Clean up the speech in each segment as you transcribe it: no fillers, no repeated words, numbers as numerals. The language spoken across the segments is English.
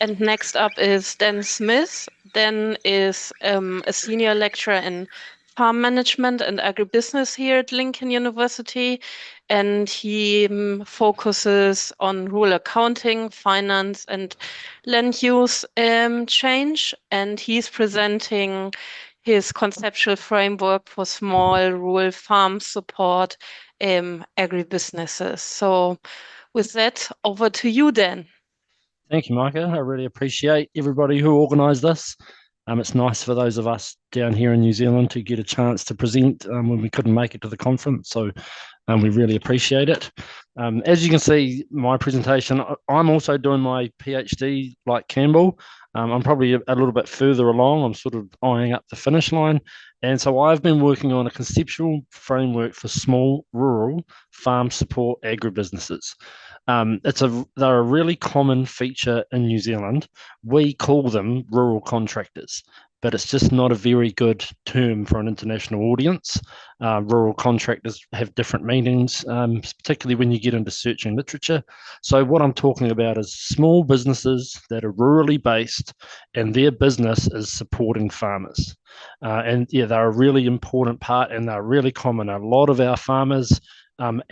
And next up is Dan Smith. Dan is a senior lecturer in farm management and agribusiness here at Lincoln University. And he focuses on rural accounting, finance, and land use change. And he's presenting his conceptual framework for small rural farm support agribusinesses. So with that, over to you, Dan. Thank you, Micah. I really appreciate everybody who organised this. It's nice for those of us down here in New Zealand to get a chance to present when we couldn't make it to the conference. So we really appreciate it. As you can see, my presentation, I'm also doing my PhD like Campbell. I'm probably a little bit further along. I'm sort of eyeing up the finish line. And so I've been working on a conceptual framework for small rural farm support agribusinesses. They're a really common feature in New Zealand. We call them rural contractors, but it's just not a very good term for an international audience. Rural contractors have different meanings, particularly when you get into searching literature. So what I'm talking about is small businesses that are rurally based, and their business is supporting farmers. And yeah, they're a really important part, and they're really common. A lot of our farmers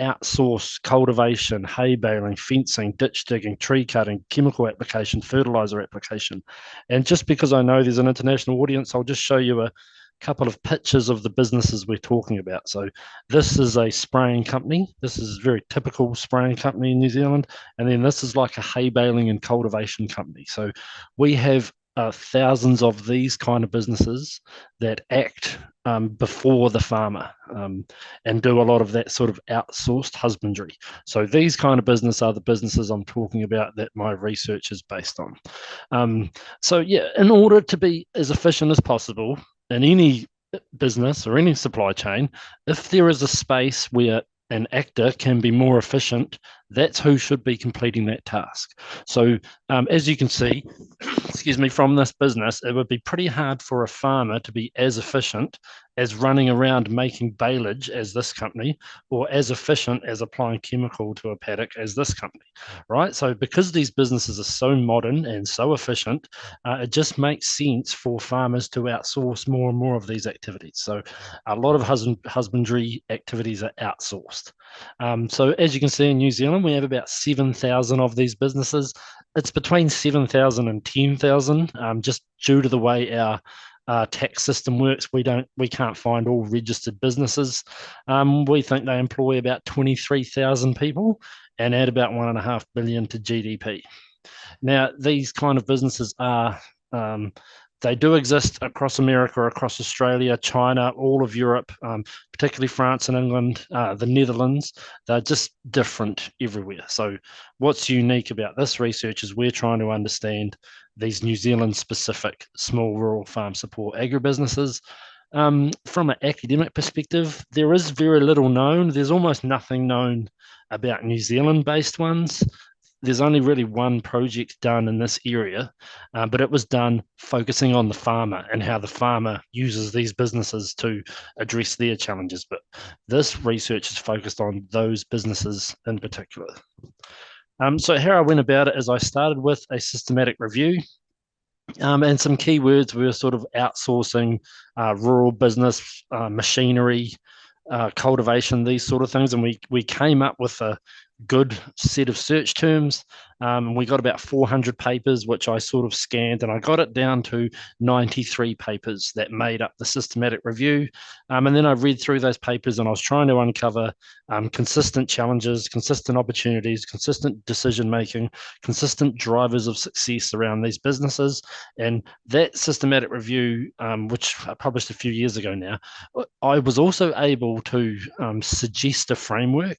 outsource cultivation, hay baling, fencing, ditch digging, tree cutting, chemical application, fertilizer application. And just because I know there's an international audience, I'll just show you a couple of pictures of the businesses we're talking about. So this is a spraying company. This is a very typical spraying company in New Zealand. And then this is like a hay baling and cultivation company. So we have thousands of these kind of businesses that act before the farmer and do a lot of that sort of outsourced husbandry. So these kind of business are the businesses I'm talking about that my research is based on. So yeah, in order to be as efficient as possible in any business or any supply chain, if there is a space where an actor can be more efficient, that's who should be completing that task. So as you can see, excuse me, from this business, it would be pretty hard for a farmer to be as efficient as running around making baleage as this company, or as efficient as applying chemical to a paddock as this company, right? So because these businesses are so modern and so efficient, it just makes sense for farmers to outsource more and more of these activities. So a lot of husbandry activities are outsourced. So as you can see in New Zealand, we have about 7,000 of these businesses. It's between 7,000 and 10,000, just due to the way our tax system works. We can't find all registered businesses. We think they employ about 23,000 people and add about 1.5 billion to GDP. Now, these kind of businesses are they do exist across America, across Australia, China, all of Europe, particularly France and England, the Netherlands. They're just different everywhere. So what's unique about this research is we're trying to understand these New Zealand specific small rural farm support agribusinesses. From an academic perspective, there is very little known. There's almost nothing known about New Zealand based ones. There's only really one project done in this area, but it was done focusing on the farmer and how the farmer uses these businesses to address their challenges. But this research is focused on those businesses in particular. So how I went about it is I started with a systematic review. And some keywords we were sort of outsourcing rural business, machinery, cultivation, these sort of things. And we came up with a good set of search terms. We got about 400 papers, which I sort of scanned, and I got it down to 93 papers that made up the systematic review. And then I read through those papers and I was trying to uncover consistent challenges, consistent opportunities, consistent decision making, consistent drivers of success around these businesses. And that systematic review, which I published a few years ago now, I was also able to suggest a framework.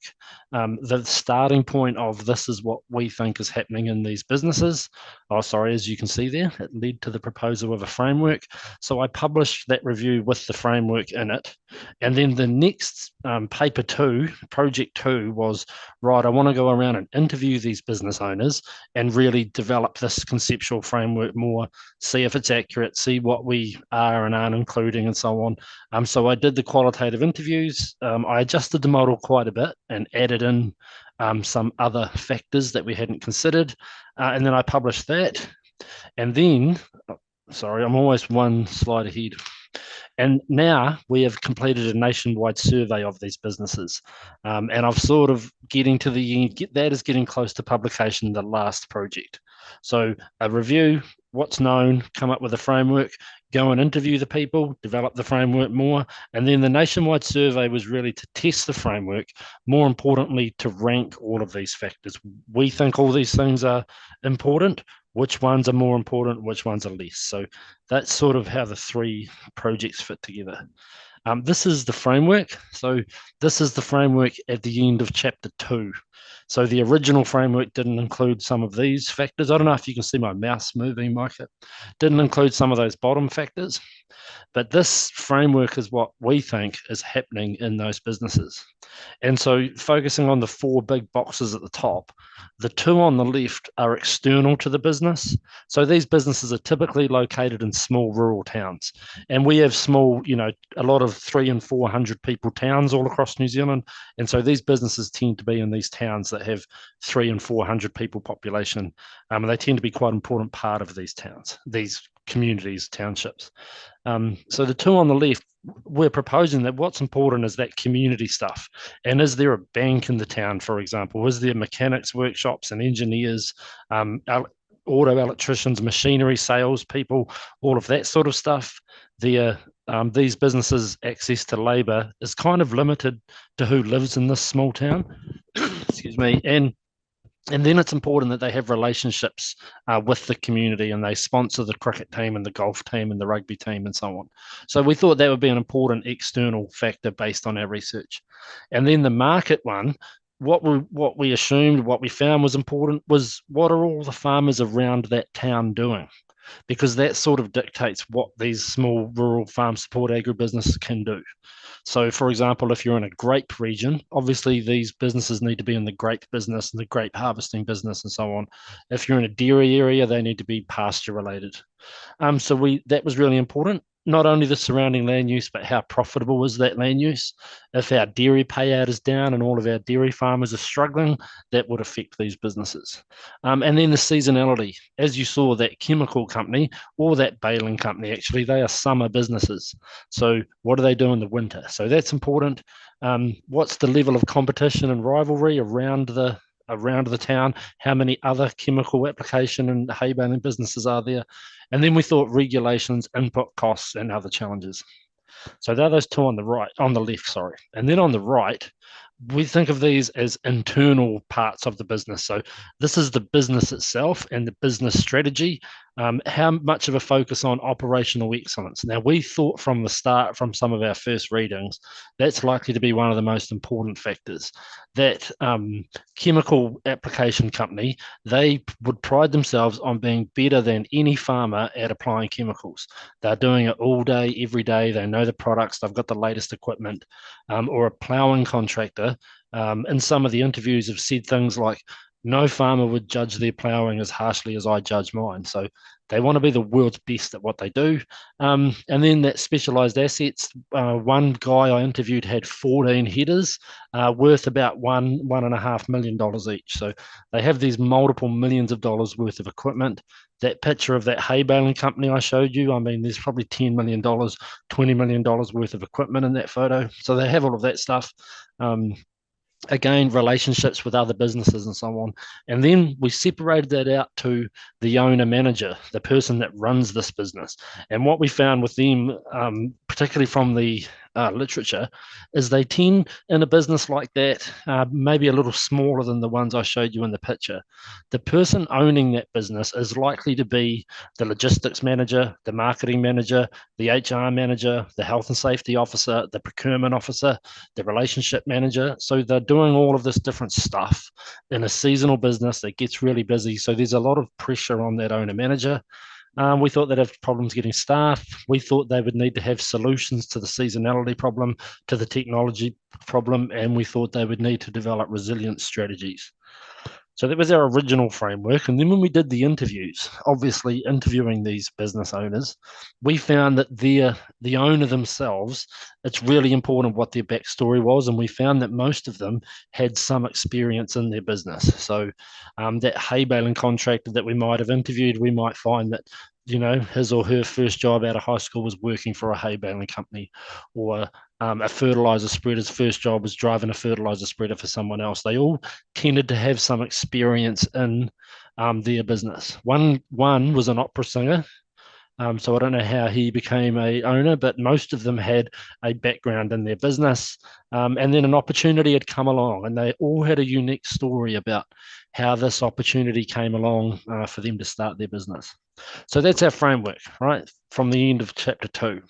The starting point of this is what we think is happening in these businesses. Oh, sorry, as you can see there, it led to the proposal of a framework. So I published that review with the framework in it. And then the next paper two, project two, was, right, I want to go around and interview these business owners and really develop this conceptual framework more, see if it's accurate, see what we are and aren't including and so on. So I did the qualitative interviews. I adjusted the model quite a bit and added in some other factors that we hadn't considered. And then I published that. And then, sorry, I'm almost one slide ahead. And now we have completed a nationwide survey of these businesses. And I've sort of getting to the end, that is getting close to publication, the last project. So a review, what's known, come up with a framework, go and interview the people, develop the framework more. And then the nationwide survey was really to test the framework, more importantly, to rank all of these factors. We think all these things are important. Which ones are more important, which ones are less. So that's sort of how the three projects fit together. This is the framework. So this is the framework at the end of chapter 2. So the original framework didn't include some of these factors. I don't know if you can see my mouse moving, Micah. Didn't include some of those bottom factors. But this framework is what we think is happening in those businesses. And so, focusing on the four big boxes at the top, the two on the left are external to the business. So, these businesses are typically located in small rural towns. And we have small, a lot of 300 and 400 people towns all across New Zealand. And so, these businesses tend to be in these towns that have 300 and 400 people population. And they tend to be quite an important part of these towns, these communities, townships. So the two on the left, we're proposing that what's important is that community stuff. And is there a bank in the town, for example? Is there mechanics workshops and engineers, auto electricians, machinery sales people, all of that sort of stuff? These businesses' access to labour is kind of limited to who lives in this small town. Excuse me. And then it's important that they have relationships with the community and they sponsor the cricket team and the golf team and the rugby team and so on. So we thought that would be an important external factor based on our research. And then the market one, what we assumed, what we found was important was what are all the farmers around that town doing? Because that sort of dictates what these small rural farm support agribusinesses can do. So, for example, if you're in a grape region, obviously these businesses need to be in the grape business and the grape harvesting business and so on. If you're in a dairy area, they need to be pasture related. So that was really important. Not only the surrounding land use, but how profitable is that land use? If our dairy payout is down and all of our dairy farmers are struggling, that would affect these businesses. And then the seasonality. As you saw, that chemical company or that baling company, actually, they are summer businesses. So what do they do in the winter? So that's important. What's the level of competition and rivalry around the town? How many other chemical application and hay baling businesses are there? And then we thought regulations, input costs, and other challenges. So they're those two on the right, on the left, sorry. And then on the right, we think of these as internal parts of the business. So this is the business itself and the business strategy. How much of a focus on operational excellence? Now, we thought from the start, from some of our first readings, that's likely to be one of the most important factors. That chemical application company, they would pride themselves on being better than any farmer at applying chemicals. They're doing it all day, every day. They know the products. They've got the latest equipment. Or a ploughing contractor, in some of the interviews have said things like, no farmer would judge their ploughing as harshly as I judge mine. So they want to be the world's best at what they do. And then that specialised assets, one guy I interviewed had 14 headers worth about $1.5 million each. So they have these multiple millions of dollars worth of equipment. That picture of that hay baling company I showed you, I mean, there's probably $10 million, $20 million worth of equipment in that photo. So they have all of that stuff. Again, relationships with other businesses and so on. And then we separated that out to the owner manager, the person that runs this business. And what we found with them, particularly from the literature, is they tend in a business like that, maybe a little smaller than the ones I showed you in the picture. The person owning that business is likely to be the logistics manager, the marketing manager, the HR manager, the health and safety officer, the procurement officer, the relationship manager. So they're doing all of this different stuff in a seasonal business that gets really busy. So there's a lot of pressure on that owner manager. We thought they'd have problems getting staff. We thought they would need to have solutions to the seasonality problem, to the technology problem, and we thought they would need to develop resilience strategies. So that was our original framework. And then when we did the interviews, obviously interviewing these business owners, we found that the owner themselves, it's really important what their backstory was. And we found that most of them had some experience in their business. So that hay baling contractor that we might have interviewed, we might find that his or her first job out of high school was working for a hay baling company, or a fertilizer spreader's first job was driving a fertilizer spreader for someone else. They all tended to have some experience in their business. One was an opera singer. So I don't know how he became a owner, but most of them had a background in their business. And then an opportunity had come along, and they all had a unique story about how this opportunity came along for them to start their business. So that's our framework, right? From the end of chapter 2.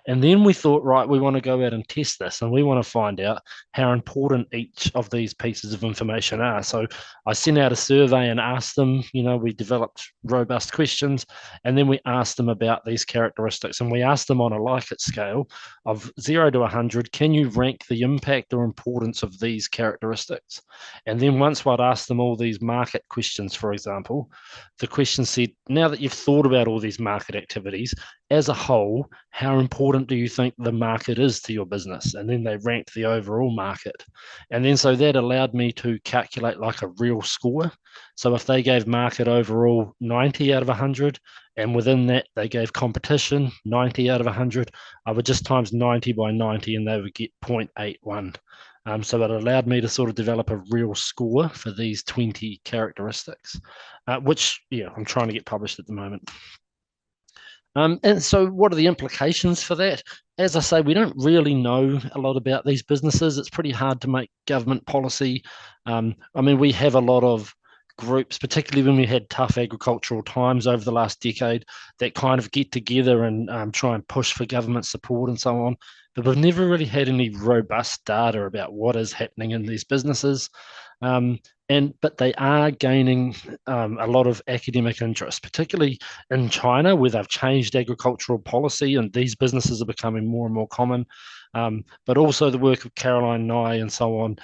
And then we thought, right, we want to go out and test this, and we want to find out how important each of these pieces of information are. So I sent out a survey and asked them, we developed robust questions, and then we asked them about these characteristics. And we asked them on a Likert scale of 0 to 100, can you rank the impact or importance of these characteristics? And then once I'd asked them all these market questions, for example, the question said, now that you've thought about all these market activities, as a whole, how important do you think the market is to your business? And then they ranked the overall market. And then so that allowed me to calculate like a real score. So if they gave market overall 90 out of 100, and within that they gave competition 90 out of 100, I would just times 90 by 90 and they would get 0.81. So it allowed me to sort of develop a real score for these 20 characteristics, which, I'm trying to get published at the moment. And so what are the implications for that? As I say, we don't really know a lot about these businesses. It's pretty hard to make government policy. We have a lot of groups, particularly when we had tough agricultural times over the last decade, that kind of get together and try and push for government support and so on. But we've never really had any robust data about what is happening in these businesses. But they are gaining a lot of academic interest, particularly in China, where they've changed agricultural policy and these businesses are becoming more and more common. But also the work of Caroline Nye and so on,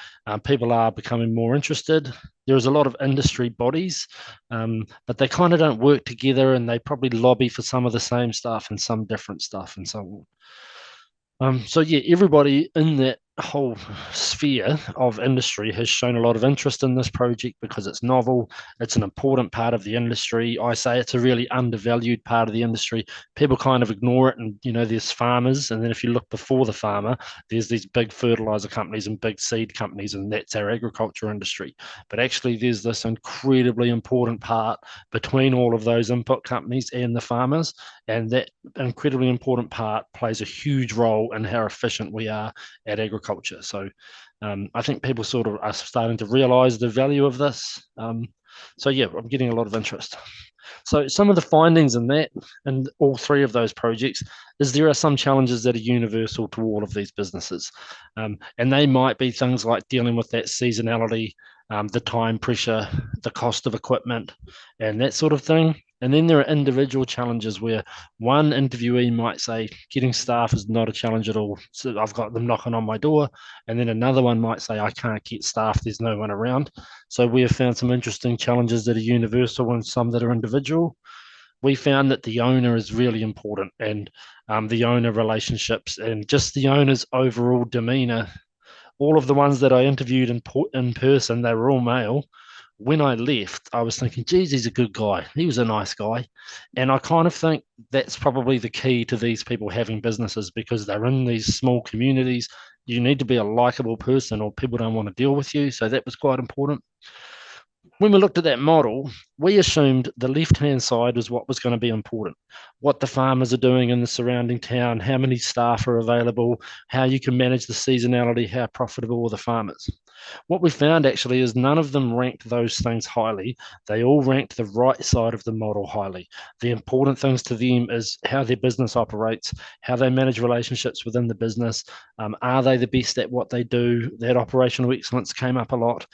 people are becoming more interested. There's a lot of industry bodies, but they kind of don't work together, and they probably lobby for some of the same stuff and some different stuff and so on. Everybody in that whole sphere of industry has shown a lot of interest in this project because it's novel. It's an important part of the industry. I say it's a really undervalued part of the industry. People kind of ignore it, and there's farmers, and then if you look before the farmer, there's these big fertilizer companies and big seed companies, and that's our agriculture industry. But actually there's this incredibly important part between all of those input companies and the farmers, and that incredibly important part plays a huge role in how efficient we are at agriculture. So I think people sort of are starting to realize the value of this. I'm getting a lot of interest. So some of the findings in that, and all three of those projects, is there are some challenges that are universal to all of these businesses. And they might be things like dealing with that seasonality, the time pressure, the cost of equipment, and that sort of thing. And then there are individual challenges where one interviewee might say, getting staff is not a challenge at all. So I've got them knocking on my door. And then another one might say, I can't get staff, there's no one around. So we have found some interesting challenges that are universal and some that are individual. We found that the owner is really important, and the owner relationships and just the owner's overall demeanor. All of the ones that I interviewed in person, they were all male. When I left, I was thinking, geez, he's a good guy. He was a nice guy. And I kind of think that's probably the key to these people having businesses, because they're in these small communities. You need to be a likable person or people don't want to deal with you. So that was quite important. When we looked at that model, we assumed the left-hand side was what was going to be important. What the farmers are doing in the surrounding town, how many staff are available, how you can manage the seasonality, how profitable are the farmers. What we found actually is none of them ranked those things highly. They all ranked the right side of the model highly. The important things to them is how their business operates, how they manage relationships within the business. Are they the best at what they do? That operational excellence came up a lot.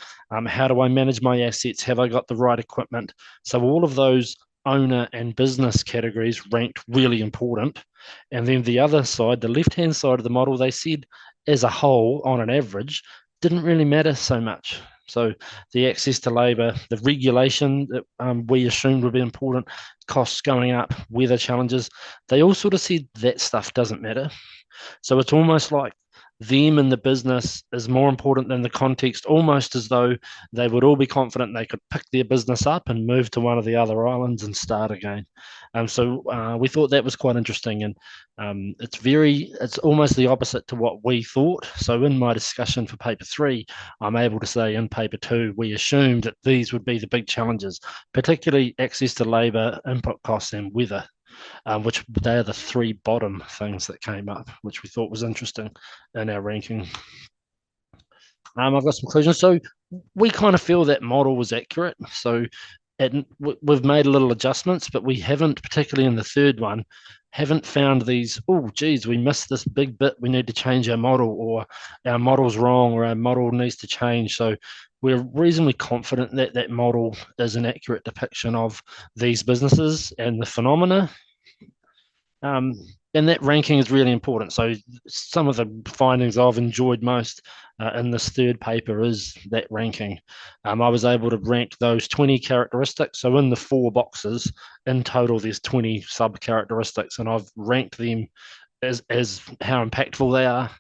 How do I manage my assets? Have I got the right equipment? So all of those owner and business categories ranked really important. And then the other side, the left-hand side of the model, they said as a whole, on an average, didn't really matter so much. So the access to labour, the regulation that we assumed would be important, costs going up, weather challenges, they all sort of said that stuff doesn't matter. So it's almost like them and the business is more important than the context, almost as though they would all be confident they could pick their business up and move to one of the other islands and start again. So we thought that was quite interesting, and it's almost the opposite to what we thought. So in my discussion for paper 3, I'm able to say in paper 2 we assumed that these would be the big challenges, particularly access to labour, input costs, and weather. Which they are the 3 bottom things that came up, which we thought was interesting in our ranking. I've got some conclusions. So we kind of feel that model was accurate. So we've made a little adjustments, but we haven't, particularly in the third one, haven't found these, oh, geez, we missed this big bit. We need to change our model, or our model's wrong, or our model needs to change. So we're reasonably confident that that model is an accurate depiction of these businesses and the phenomena. Um, and that ranking is really important. So some of the findings I've enjoyed most in this third paper is that ranking. I was able to rank those 20 characteristics. So in the 4 boxes, in total, there's 20 sub characteristics, and I've ranked them as how impactful they are.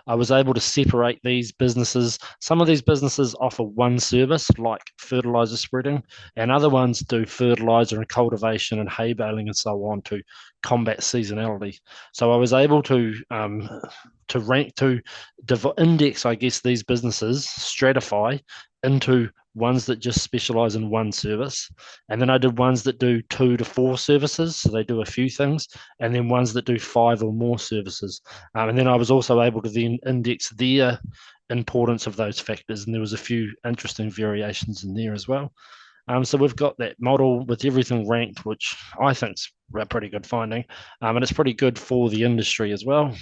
I was able to separate these businesses. Some of these businesses offer one service, like fertilizer spreading, and other ones do fertilizer and cultivation and hay baling and so on to combat seasonality. So I was able to rank, to index, I guess, these businesses, stratify into ones that just specialize in one service. And then I did ones that do 2 to 4 services. So they do a few things, and then ones that do 5 or more services. And then I was also able to then index their importance of those factors. And there was a few interesting variations in there as well. So we've got that model with everything ranked, which I think is a pretty good finding. And it's pretty good for the industry as well.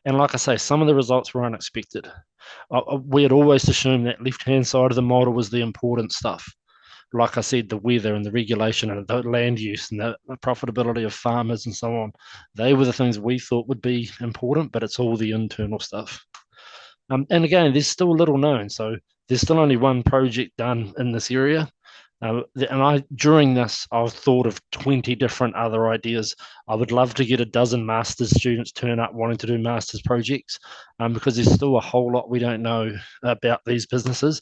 And like I say, some of the results were unexpected. We had always assumed that left-hand side of the model was the important stuff. Like I said, the weather and the regulation and the land use and the profitability of farmers and so on. They were the things we thought would be important, but it's all the internal stuff. And again, there's still little known. So there's still only one project done in this area. And during this, I've thought of 20 different other ideas. I would love to get a dozen master's students turn up wanting to do master's projects, because there's still a whole lot we don't know about these businesses.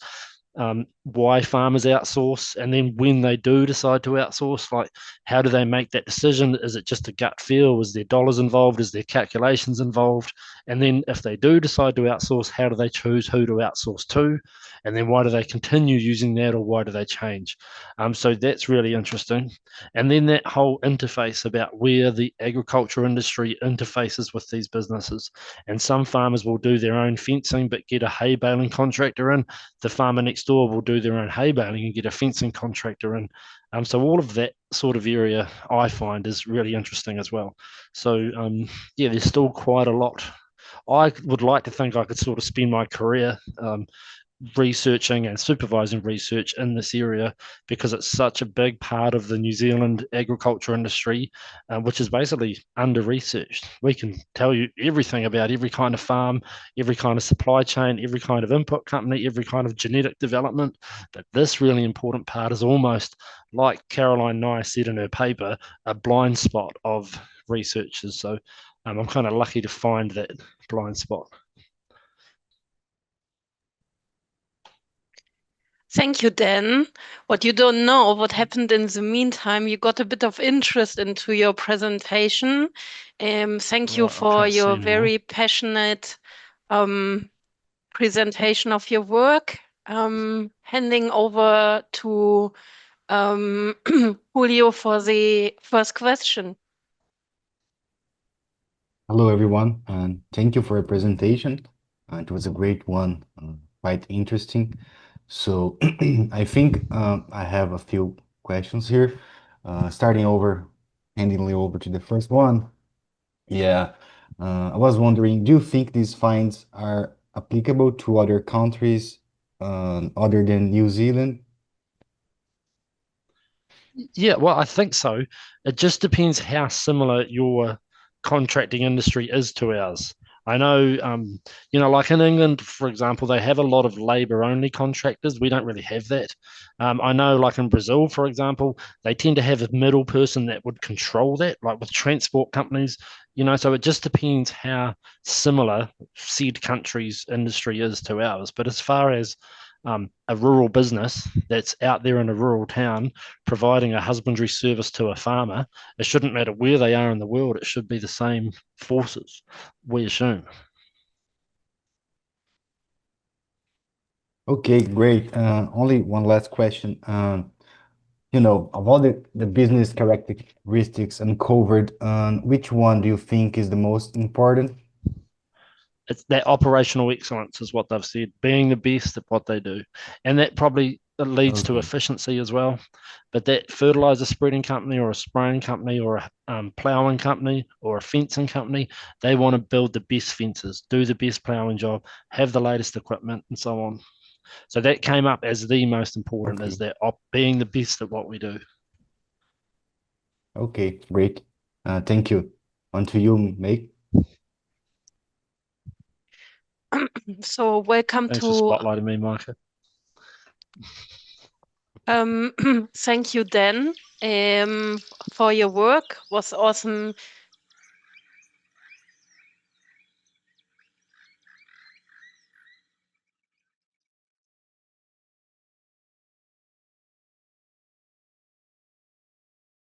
Why farmers outsource, and then when they do decide to outsource, like, how do they make that decision? Is it just a gut feel? Is there dollars involved? Is there calculations involved? And then if they do decide to outsource, how do they choose who to outsource to? And then why do they continue using that, or why do they change? So that's really interesting. And then that whole interface about where the agriculture industry interfaces with these businesses. And some farmers will do their own fencing but get a hay baling contractor in. The farmer next door will do their own hay baling and get a fencing contractor in. So all of that sort of area I find is really interesting as well. So yeah, there's still quite a lot. I would like to think I could sort of spend my career researching and supervising research in this area, because it's such a big part of the New Zealand agriculture industry, which is basically under researched. We can tell you everything about every kind of farm, every kind of supply chain, every kind of input company, every kind of genetic development. But this really important part is almost, like Caroline Nye said in her paper, a blind spot of researchers. So I'm kind of lucky to find that blind spot. Thank you, Dan. What you don't know, what happened in the meantime, you got a bit of interest into your presentation. Thank you for your very passionate presentation of your work. Handing over to Julio for the first question. Hello, everyone, and thank you for your presentation. It was a great one, quite interesting. So I think I have a few questions here. Handing over to the first one. Yeah, I was wondering, do you think these fines are applicable to other countries other than New Zealand? Yeah, well, I think so. It just depends how similar your contracting industry is to ours. I know, like in England, for example, they have a lot of labor-only contractors. We don't really have that. I know, like in Brazil, for example, they tend to have a middle person that would control that, like with transport companies. So it just depends how similar said country's industry is to ours. But as far as a rural business that's out there in a rural town providing a husbandry service to a farmer, it shouldn't matter where they are in the world. It should be the same forces, we assume. Okay, great. Only one last question. Of all the business characteristics uncovered, which one do you think is the most important? It's that operational excellence is what they've said, being the best at what they do. And that probably leads to Okay, efficiency as well. But that fertilizer spreading company or a spraying company or a ploughing company or a fencing company, they want to build the best fences, do the best ploughing job, have the latest equipment and so on. So that came up as the most important, okay, is that being the best at what we do. okay, great. Thank you. On to you, Meg. So welcome Thanks for to spotlighting me, Micah. thank you, Dan, for your work. Was awesome